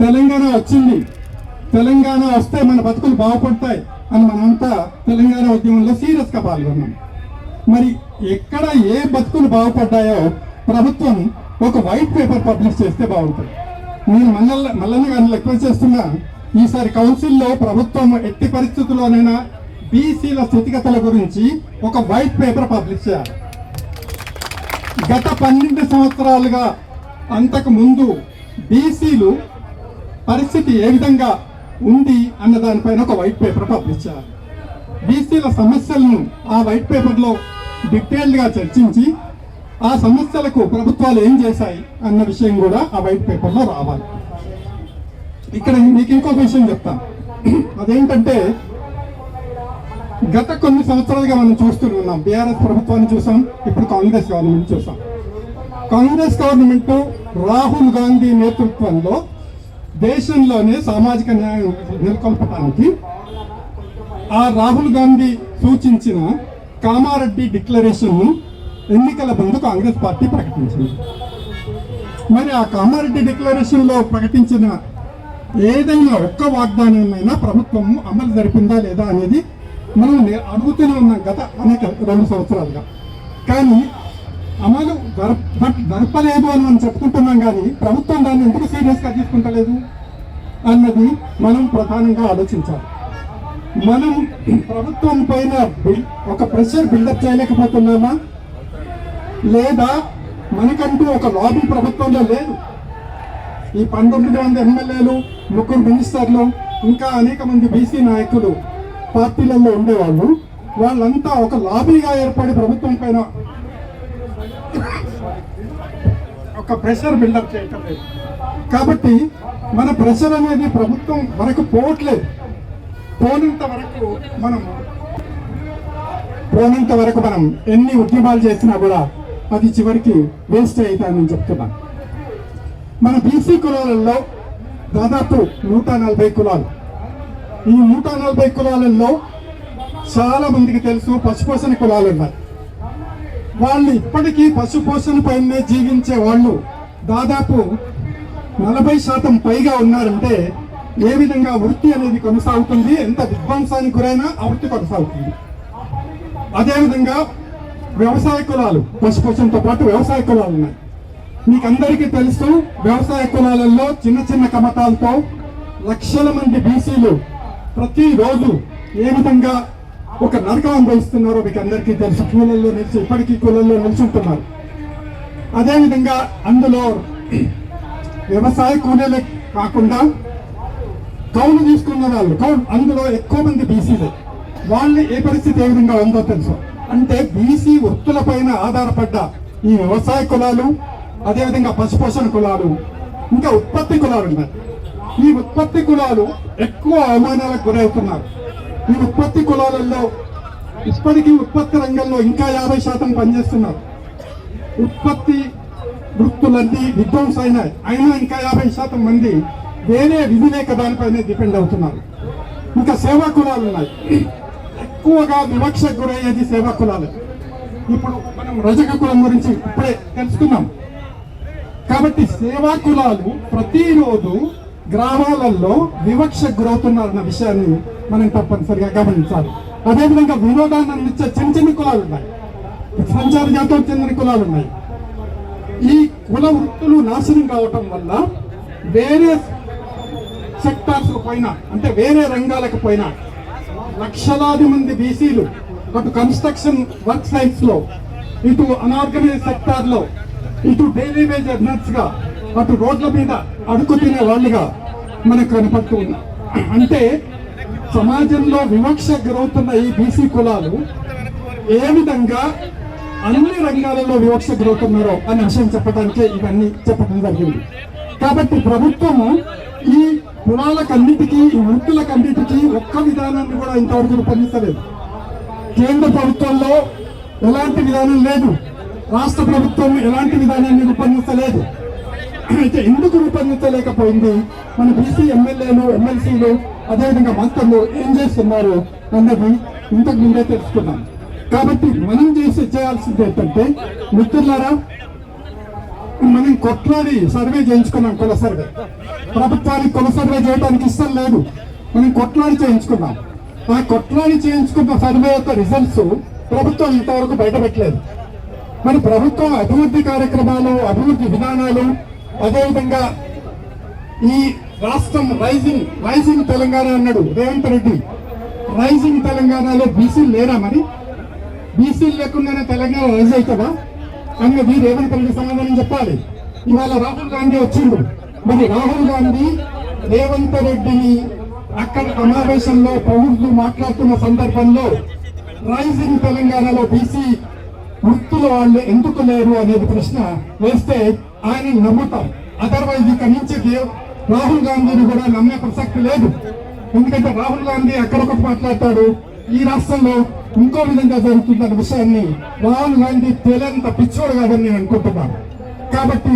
తెలంగాణ వచ్చింది, తెలంగాణ వస్తే మన బతుకులు బాగుపడతాయి అని మనంతా తెలంగాణ ఉద్యమంలో సీరియస్గా పాల్గొన్నాం. మరి ఎక్కడ ఏ బతుకులు బాగుపడ్డాయో ప్రభుత్వం ఒక వైట్ పేపర్ పబ్లిష్ చేస్తే బాగుంటుంది. నేను మల్లన్న గారిని రిక్వెస్ట్ చేస్తున్నా, ఈసారి కౌన్సిల్లో ప్రభుత్వం ఎట్టి పరిస్థితుల్లోనైనా బీసీల స్థితిగతుల గురించి ఒక వైట్ పేపర్ పబ్లిష్ చేయాలి. గత 12 సంవత్సరాలుగా అంతకు ముందు బీసీలు పరిస్థితి ఏ విధంగా ఉంది అన్న దానిపైన ఒక వైట్ పేపర్ పబ్లిష్ చేయాలి. బీసీల సమస్యలను ఆ వైట్ పేపర్లో డీటెయిల్డ్గా చర్చించి ఆ సమస్యలకు ప్రభుత్వాలు ఏం చేశాయి అన్న విషయం కూడా ఆ వైట్ పేపర్లో రావాలి. ఇక్కడ మీకు ఇంకో విషయం చెప్తాను. అదేంటంటే గత కొన్ని సంవత్సరాలుగా మనం చూస్తున్నాం, బీఆర్ఎస్ ప్రభుత్వాన్ని చూసాం, ఇప్పుడు కాంగ్రెస్ గవర్నమెంట్ చూసాం. కాంగ్రెస్ గవర్నమెంట్ రాహుల్ గాంధీ నేతృత్వంలో దేశంలోనే సామాజిక న్యాయం నెలకొల్పడానికి ఆ రాహుల్ గాంధీ సూచించిన కామారెడ్డి డిక్లరేషన్ను ఎన్నికల ముందు కాంగ్రెస్ పార్టీ ప్రకటించింది. మరి ఆ కామారెడ్డి డిక్లరేషన్లో ప్రకటించిన ఏదైనా ఒక్క వాగ్దానమైనా ప్రభుత్వం అమలు జరిపిందా లేదా అనేది మనం అడుగుతూనే ఉన్నాం గత 2 సంవత్సరాలుగా. కానీ అమలు జరపలేదు అని మనం చెప్పుకుంటున్నాం, కానీ ప్రభుత్వం దాన్ని ఎందుకు సీరియస్గా తీసుకుంటలేదు అన్నది మనం ప్రధానంగా ఆలోచించాలి. మనం ప్రభుత్వం పైన ఒక ప్రెషర్ బిల్డప్ చేయలేకపోతున్నామా, లేదా మనకంటూ ఒక లాబీ ప్రభుత్వంలో లేదు? ఈ 19 మంది ఎమ్మెల్యేలు, 3 మినిస్టర్లు, ఇంకా అనేక మంది బీసీ నాయకులు పార్టీలలో ఉండేవాళ్ళు, వాళ్ళంతా ఒక లాబీగా ఏర్పడి ప్రభుత్వం పైన ఒక ప్రెషర్ బిల్డప్ చేయటం లేదు. కాబట్టి మన ప్రెషర్ అనేది ప్రభుత్వం వరకు పోవట్లేదు. పోనంత వరకు మనం ఎన్ని ఉద్యమాలు చేసినా కూడా అది చివరికి వేస్ట్ అవుతానని చెప్తున్నాను. మన బీసీ కులాలలో దాదాపు 140 కులాలు. ఈ 140 కులాలలో చాలా మందికి తెలుసు పశుపోషణ కులాలు ఉన్నాయి. వాళ్ళు ఇప్పటికీ పశుపోషణ పైనే జీవించే వాళ్ళు దాదాపు 40% పైగా ఉన్నారంటే ఏ విధంగా వృత్తి అనేది కొనసాగుతుంది, ఎంత విధ్వంసానికి గురైనా ఆ వృత్తి కొనసాగుతుంది. అదేవిధంగా వ్యవసాయ కులాలు, పశుపోషణతో పాటు వ్యవసాయ కులాలు ఉన్నాయి. మీకు అందరికీ తెలుసు, వ్యవసాయ కులాలలో చిన్న చిన్న కమతాలతో లక్షల మంది బీసీలు ప్రతిరోజు ఏ విధంగా ఒక నరకం అనుభవిస్తున్నారో మీకు అందరికీ తెలుసు. కూలల్లో నిలిచి ఇప్పటికీ కూలల్లో నిల్చుంటున్నారు. అదేవిధంగా అందులో వ్యవసాయ కూలీలే కాకుండా కౌలు తీసుకున్న వాళ్ళు అందులో ఎక్కువ మంది బీసీలే. వాళ్ళు ఏ పరిస్థితి ఏ విధంగా ఉందో తెలుసు. అంటే బీసీ వృత్తుల పైన ఆధారపడ్డ ఈ వ్యవసాయ కులాలు, అదేవిధంగా పశుపోషణ కులాలు, ఇంకా ఉత్పత్తి కులాలు ఉన్నాయి. ఈ ఉత్పత్తి కులాలు ఎక్కువ అవమానాలకు గురవుతున్నారు. ఈ ఉత్పత్తి కులాలలో ఇప్పటికీ ఉత్పత్తి రంగంలో ఇంకా 50% పనిచేస్తున్నారు. ఉత్పత్తి వృత్తులన్నీ విధ్వంసం అయినా ఇంకా 50% మంది వేరే విధిలేక దానిపైనే డిపెండ్ అవుతున్నారు. ఇంకా సేవా కులాలు ఉన్నాయి. ఎక్కువగా వివక్షకు గురయ్యేది సేవా కులాలు. ఇప్పుడు మనం రజక కులం గురించి ఇప్పుడే తెలుసుకున్నాం. కాబట్టి సేవా కులాలు ప్రతిరోజు గ్రామాలలో వివక్షకు గురవుతున్నారన్న విషయాన్ని మనం తప్పనిసరిగా గమనించాలి. అదేవిధంగా వినోదాన్ని అందించే చిన్న చిన్న కులాలు ఉన్నాయి, సంచార జాతులకు చెందిన కులాలు ఉన్నాయి. ఈ కుల వృత్తులు నాశనం కావటం వల్ల వేరే సెక్టార్స్ పైన, అంటే వేరే రంగాలకు పైన లక్షలాది మంది బీసీలు అటు కన్స్ట్రక్షన్ వర్క్ సైట్స్ లో, ఇటు అన్ఆర్గనైజ్ సెక్టార్ లో, ఇటు డైలీ వేజ్ ఎర్నర్స్ గా, అటు రోడ్ల మీద అడుగు తినే వాళ్ళుగా మనకు కనపడుతూ ఉన్నాయి. అంటే సమాజంలో వివక్ష గురవుతున్న ఈ బీసీ కులాలు ఏ విధంగా అన్ని రంగాలలో వివక్ష గురవుతున్నారో అనే విషయం చెప్పడానికే ఇవన్నీ చెప్పడం జరిగింది. కాబట్టి ప్రభుత్వము ఈ కులాలకన్నిటికీ, ఈ వృత్తులకన్నిటికీ ఒక్క విధానాన్ని కూడా ఇంతవరకు రూపొందించలేదు. కేంద్ర ప్రభుత్వంలో ఎలాంటి విధానం లేదు, రాష్ట్ర ప్రభుత్వం ఎలాంటి విధానాన్ని రూపొందించలేదు. అయితే ఎందుకు రూపొందించలేకపోయింది? మన బీసీ ఎమ్మెల్యేలు, ఎమ్మెల్సీలు, అదేవిధంగా మంత్రులు ఏం చేస్తున్నారు అన్నది ఇంతకు ముందే తెలుసుకున్నాం. కాబట్టి మనం చేయాల్సింది ఏంటంటే, మిత్రులారా, మనం కొట్లాడి సర్వే చేయించుకున్నాం, కుల సర్వే. ప్రభుత్వానికి కుల సర్వే చేయడానికి ఇష్టం లేదు, మనం కొట్లాడి చేయించుకున్నాం. ఆ కొట్లాడి చేయించుకున్న సర్వే యొక్క రిజల్ట్స్ ప్రభుత్వం ఇంతవరకు బయటపెట్టలేదు. మరి ప్రభుత్వం అభివృద్ధి కార్యక్రమాలు, అభివృద్ధి విధానాలు, అదేవిధంగా ఈ రాష్ట్రం రైజింగ్ తెలంగాణ అన్నాడు రేవంత్ రెడ్డి. రైజింగ్ తెలంగాణలో బీసీలు లేరా? మరి బీసీలు లేకుండానే తెలంగాణ రైజ్ అవుతుందా అన్నది రేవంత్ రెడ్డి సమాధానం చెప్పాలి. ఇవాళ రాహుల్ గాంధీ వచ్చిండు. మరి రాహుల్ గాంధీ రేవంత్ రెడ్డిని అక్కడ సమావేశంలో పౌరులు మాట్లాడుతున్న సందర్భంలో రైజింగ్ తెలంగాణలో బీసీ వృత్తుల వాళ్ళు ఎందుకు లేరు అనేది ప్రశ్న వేస్తే ఆయన నమ్ముతాం. అదర్వైజ్ ఇక్కడి నుంచి రాహుల్ గాంధీని కూడా నమ్మే ప్రసక్తి లేదు. ఎందుకంటే రాహుల్ గాంధీ అక్కడొకటి మాట్లాడతాడు, ఈ రాష్ట్రంలో ఇంకో విధంగా జరుగుతుందన్న విషయాన్ని రాహుల్ గాంధీ తెలియనంత పిచ్చోడు కాదని నేను అనుకుంటున్నాను. కాబట్టి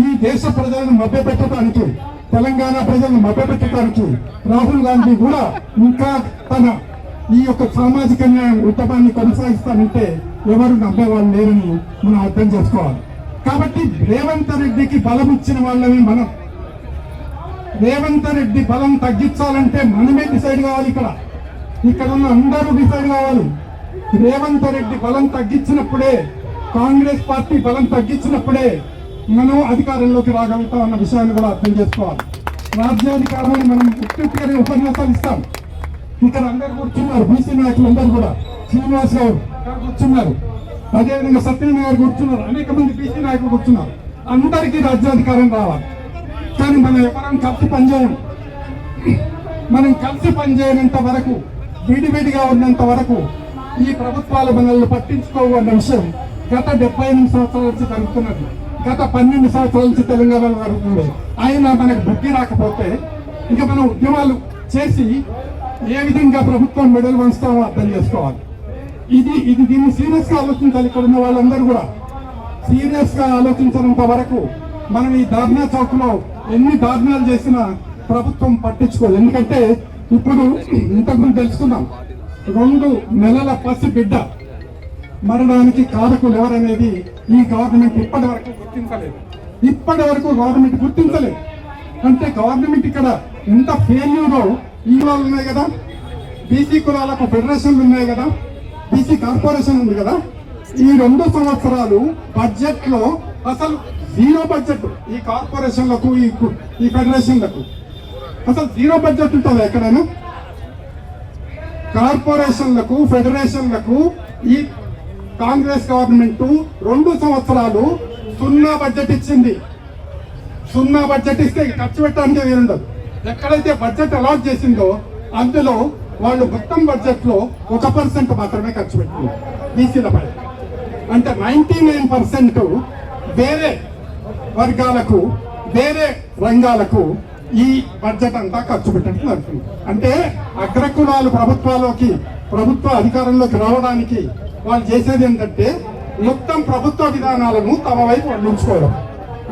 ఈ దేశ ప్రజలను మభ్యపెట్టడానికి, తెలంగాణ ప్రజలను మభ్యపెట్టడానికి రాహుల్ గాంధీ కూడా ఇంకా తన ఈ యొక్క సామాజిక న్యాయం ఉద్యమాన్ని కొనసాగిస్తానంటే ఎవరు నమ్మేవాళ్ళు లేరని మనం అర్థం చేసుకోవాలి. కాబట్టి రేవంత్ రెడ్డికి బలం ఇచ్చిన వాళ్ళని మనం, రేవంత్ రెడ్డి బలం తగ్గించాలంటే మనమే డిసైడ్ కావాలి. ఇక్కడ ఉన్న అందరూ డిసైడ్ కావాలి. రేవంత్ రెడ్డి బలం తగ్గించినప్పుడే, కాంగ్రెస్ పార్టీ బలం తగ్గించినప్పుడే మనం అధికారంలోకి రాగలుగుతాం అన్న విషయాన్ని కూడా అర్థం చేసుకోవాలి. రాజ్యాధికారాన్ని మనం ఉత్తుగానే ఉపన్యాసాలు ఇస్తాం. ఇక్కడ అందరు కూర్చున్నారు, బీసీ నాయకులు అందరూ కూడా, శ్రీనివాస్ గారు కూర్చున్నారు, అదేవిధంగా సత్యనారాయణ గారు కూర్చున్నారు, అనేక మంది బీసీ నాయకులు కూర్చున్నారు. అందరికీ రాజ్యాధికారం రావాలి. కానీ మనం ఎవరం కలిసి పనిచేయం. మనం కలిసి పనిచేయనంత వరకు, విడివిడిగా ఉన్నంత వరకు ఈ ప్రభుత్వాలు మనల్ని పట్టించుకోవు అన్న విషయం గత 78 సంవత్సరాల నుంచి జరుగుతున్నది. గత 12 సంవత్సరాల నుంచి తెలంగాణలో జరుగుతుంది. అయినా మనకు బుద్ధి రాకపోతే ఇంకా మనం ఉద్యమాలు చేసి ఏ విధంగా ప్రభుత్వం మెడలు వంచుతామో అర్థం చేసుకోవాలి. దీన్ని సీరియస్ గా ఆలోచించాలి. ఇక్కడ ఉన్న వాళ్ళందరూ కూడా సీరియస్ గా ఆలోచించినంత వరకు మనం ఈ ధర్నా చౌక్ లో ఎన్ని దారుణాలు చేసినా ప్రభుత్వం పట్టించుకోదు. ఎందుకంటే ఇప్పుడు ఇంతకుముందు తెలుసుకున్నాం, 2 నెలల పసి బిడ్డ మరణానికి కారకులు ఎవరనేది ఈ గవర్నమెంట్ ఇప్పటి వరకు గవర్నమెంట్ గుర్తించలేదు. అంటే గవర్నమెంట్ ఇక్కడ ఎంత ఫెయిల్యూరో ఈ కులాలు ఉన్నాయి కదా, బీసీ కులాలకు ఫెడరేషన్లు ఉన్నాయి కదా, బీసీ కార్పొరేషన్ ఉంది కదా. ఈ 2 సంవత్సరాలు బడ్జెట్ లో అసలు 0 బడ్జెట్. ఈ కార్పొరేషన్లకు, ఈ ఫెడరేషన్లకు అసలు 0 బడ్జెట్ ఉంటుంది ఎక్కడైనా. కార్పొరేషన్లకు, ఫెడరేషన్లకు ఈ కాంగ్రెస్ గవర్నమెంట్ 2 సంవత్సరాలు 0 బడ్జెట్ ఇచ్చింది. 0 బడ్జెట్ ఇస్తే ఖర్చు పెట్టడానికి వీలుండదు. ఎక్కడైతే బడ్జెట్ అలాట్ చేసిందో అందులో వాళ్ళు మొత్తం బడ్జెట్ లో 1% మాత్రమే ఖర్చు పెట్టింది బీసీలపై. అంటే 99% వేరే వర్గాలకు, వేరే రంగాలకు ఈ బడ్జెట్ అంతా ఖర్చు పెట్టడం జరుగుతుంది. అంటే అగ్రకులాలు ప్రభుత్వ అధికారంలోకి రావడానికి వాళ్ళు చేసేది ఏంటంటే మొత్తం ప్రభుత్వ విధానాలను తమ వైపు మళ్లించుకోవడం,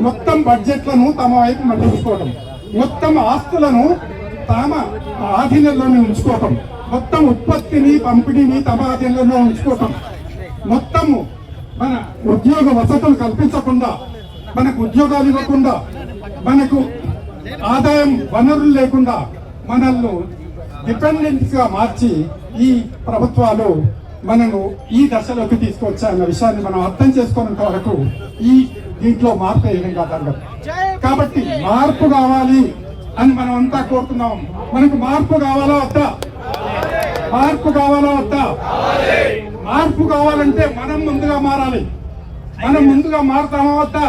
మొత్తం బడ్జెట్లను తమ వైపు మళ్లించుకోవడం, మొత్తం ఆస్తులను తమ ఆధీనంలోనే ఉంచుకోవటం, మొత్తం ఉత్పత్తిని, పంపిణీని తమ ఆధీనంలో ఉంచుకోవటం, మొత్తము మన ఉద్యోగ వసతులు కల్పించకుండా, మనకు ఉద్యోగాలు ఇవ్వకుండా, మనకు ఆదాయం వనరులు లేకుండా మనల్ని డిపెండెంట్స్ గా మార్చి ఈ ప్రభుత్వాలు మనను ఈ దశలోకి తీసుకొచ్చాయన్న విషయాన్ని మనం అర్థం చేసుకున్నంత వరకు దీంట్లో మార్పు ఏ విధంగా జరగదు. కాబట్టి మార్పు కావాలి అని మనం అంతా కోరుతున్నాం. మనకు మార్పు కావాలా వద్దా? మార్పు కావాలా వద్దా? మార్పు కావాలంటే మనం ముందుగా మారాలి. మనం ముందుగా మారుతామా వద్దా?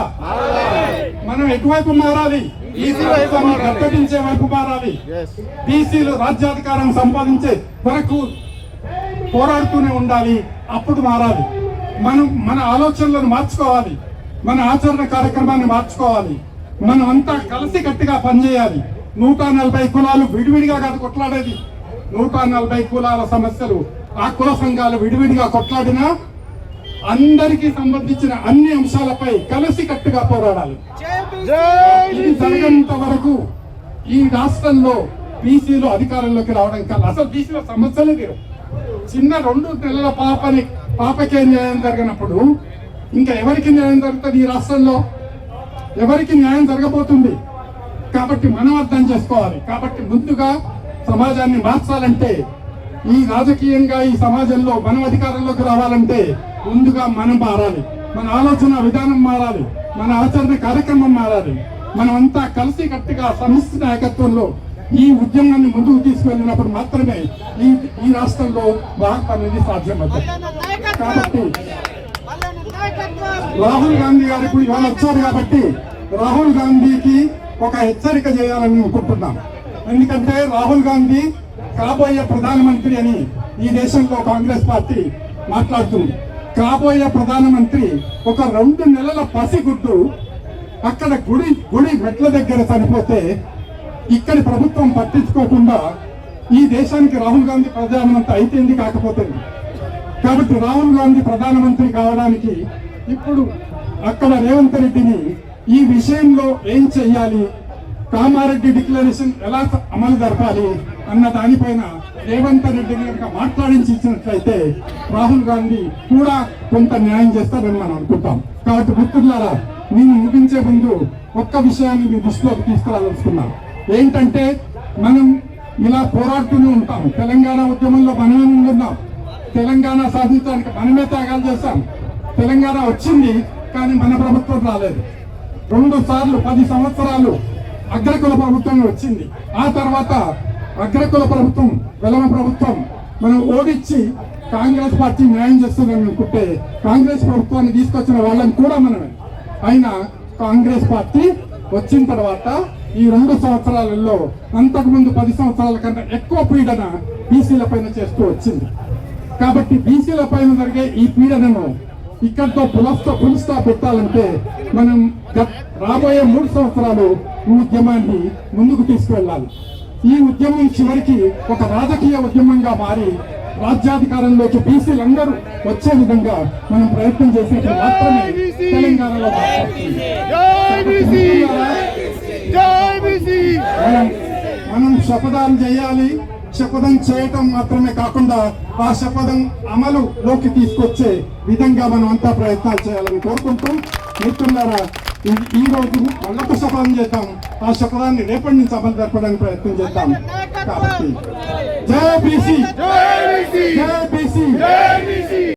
మనం ఎటువైపు మారాలి? గట్టడించే వైపు మారాలి. బీసీలు రాజ్యాధికారం సంపాదించే వరకు పోరాడుతూనే ఉండాలి. అప్పుడు మారాలి. మన ఆలోచనలను మార్చుకోవాలి, మన ఆచరణ కార్యక్రమాన్ని మార్చుకోవాలి. మనం అంతా కలిసి గట్టిగా పనిచేయాలి. 140 కులాలు విడివిడిగా కాదు కొట్లాడేది. 140 కులాల సమస్యలు ఆ కుల సంఘాలు విడివిడిగా కొట్లాడినా అందరికీ సంబంధించిన అన్ని అంశాలపై కలిసి కట్టుగా పోరాడాలి. ఇది జరిగినంత వరకు ఈ రాష్ట్రంలో బీసీలు అధికారంలోకి రావడం కాదు. అసలు బీసీల సమస్యలే లేవు. చిన్న 2 నెలల పాపకే న్యాయం జరిగినప్పుడు ఇంకా ఎవరికి న్యాయం జరుగుతుంది ఈ రాష్ట్రంలో? ఎవరికి న్యాయం జరగబోతుంది. కాబట్టి మనం అర్థం చేసుకోవాలి. కాబట్టి ముందుగా సమాజాన్ని మార్చాలంటే, ఈ రాజకీయంగా ఈ సమాజంలో మనం అధికారంలోకి రావాలంటే ముందుగా మనం మారాలి. మన ఆలోచన విధానం మారాలి, మన ఆచరణ కార్యక్రమం మారాలి. మనమంతా కలిసి కట్టుగా సమిష్టి నాయకత్వంలో ఈ ఉద్యమాన్ని ముందుకు తీసుకెళ్ళినప్పుడు మాత్రమే ఈ రాష్ట్రంలో మార్పు అనేది సాధ్యమవుతుంది. కాబట్టి రాహుల్ గాంధీ గారు ఇప్పుడు ఇవాళ వచ్చారు కాబట్టి రాహుల్ గాంధీకి ఒక హెచ్చరిక చేయాలని అనుకుంటున్నాం. ఎందుకంటే రాహుల్ గాంధీ కాబోయే ప్రధానమంత్రి అని ఈ దేశంలో కాంగ్రెస్ పార్టీ మాట్లాడుతుంది. కాబోయే ప్రధానమంత్రి ఒక 2 నెలల పసిగుడ్డు అక్కడ గుడి మెట్ల దగ్గర చనిపోతే ఇక్కడి ప్రభుత్వం పట్టించుకోకుండా ఈ దేశానికి రాహుల్ గాంధీ ప్రధానమంత్రి అయితేంది కాకపోతుంది. కాబట్టి రాహుల్ గాంధీ ప్రధానమంత్రి కావడానికి ఇప్పుడు అక్కడ రేవంత్ రెడ్డిని ఈ విషయంలో ఏం చెయ్యాలి, కామారెడ్డి డిక్లరేషన్ ఎలా అమలు జరపాలి అన్న దానిపైన రేవంత్ రెడ్డిని కనుక మాట్లాడించి ఇచ్చినట్లయితే రాహుల్ గాంధీ కూడా కొంత న్యాయం చేస్తారని మనం అనుకుంటాం. కాబట్టి మిత్రులారా, నేను ముగించే ముందు ఒక్క విషయాన్ని మీ దృష్టిలోకి తీసుకురాదలుచుకున్నాం. ఏంటంటే మనం ఇలా పోరాడుతూనే ఉంటాం. తెలంగాణ ఉద్యమంలో మనమే ముందున్నాం. తెలంగాణ సాధించడానికి మనమే త్యాగాలు చేశాం. తెలంగాణ వచ్చింది, కానీ మన ప్రభుత్వం రాలేదు. 2 సార్లు 10 సంవత్సరాలు అగ్రకుల ప్రభుత్వం వచ్చింది. ఆ తర్వాత అగ్రకుల ప్రభుత్వం, వెలమ ప్రభుత్వం మనం ఓడించి కాంగ్రెస్ పార్టీ న్యాయం చేస్తుందని అనుకుంటే కాంగ్రెస్ ప్రభుత్వాన్ని తీసుకొచ్చిన వాళ్ళని కూడా మనమే. అయినా కాంగ్రెస్ పార్టీ వచ్చిన తర్వాత ఈ 2 సంవత్సరాలలో అంతకుముందు 10 సంవత్సరాల కన్నా ఎక్కువ పీడన బీసీల పైన చేస్తూ వచ్చింది. కాబట్టి బీసీల పైన జరిగే ఈ పీడనను ఇక్కడితో పుల్ స్టాప్ పెట్టాలంటే మనం రాబోయే 3 సంవత్సరాలు ఈ ఉద్యమాన్ని ముందుకు తీసుకువెళ్ళాలి. ఈ ఉద్యమం చివరికి ఒక రాజకీయ ఉద్యమంగా మారి రాజ్యాధికారంలోకి బీసీలందరూ వచ్చే విధంగా మనం ప్రయత్నం చేసినప్పుడు మాత్రమే తెలంగాణలో మనం శపథాలు చేయాలి. శపథం చేయటం మాత్రమే కాకుండా ఆ శపథం అమలులోకి తీసుకొచ్చే విధంగా మనం అంతా ప్రయత్నాలు చేయాలని కోరుకుంటూ, మిత్రులారా, ఈ రోజు మళ్ళొక శపథం చేద్దాం. ఆ శపథాన్ని రేపటి నుంచి అమలు జరపడానికి ప్రయత్నం చేద్దాం. కాబట్టి జై బీసీ, జై బీసీ.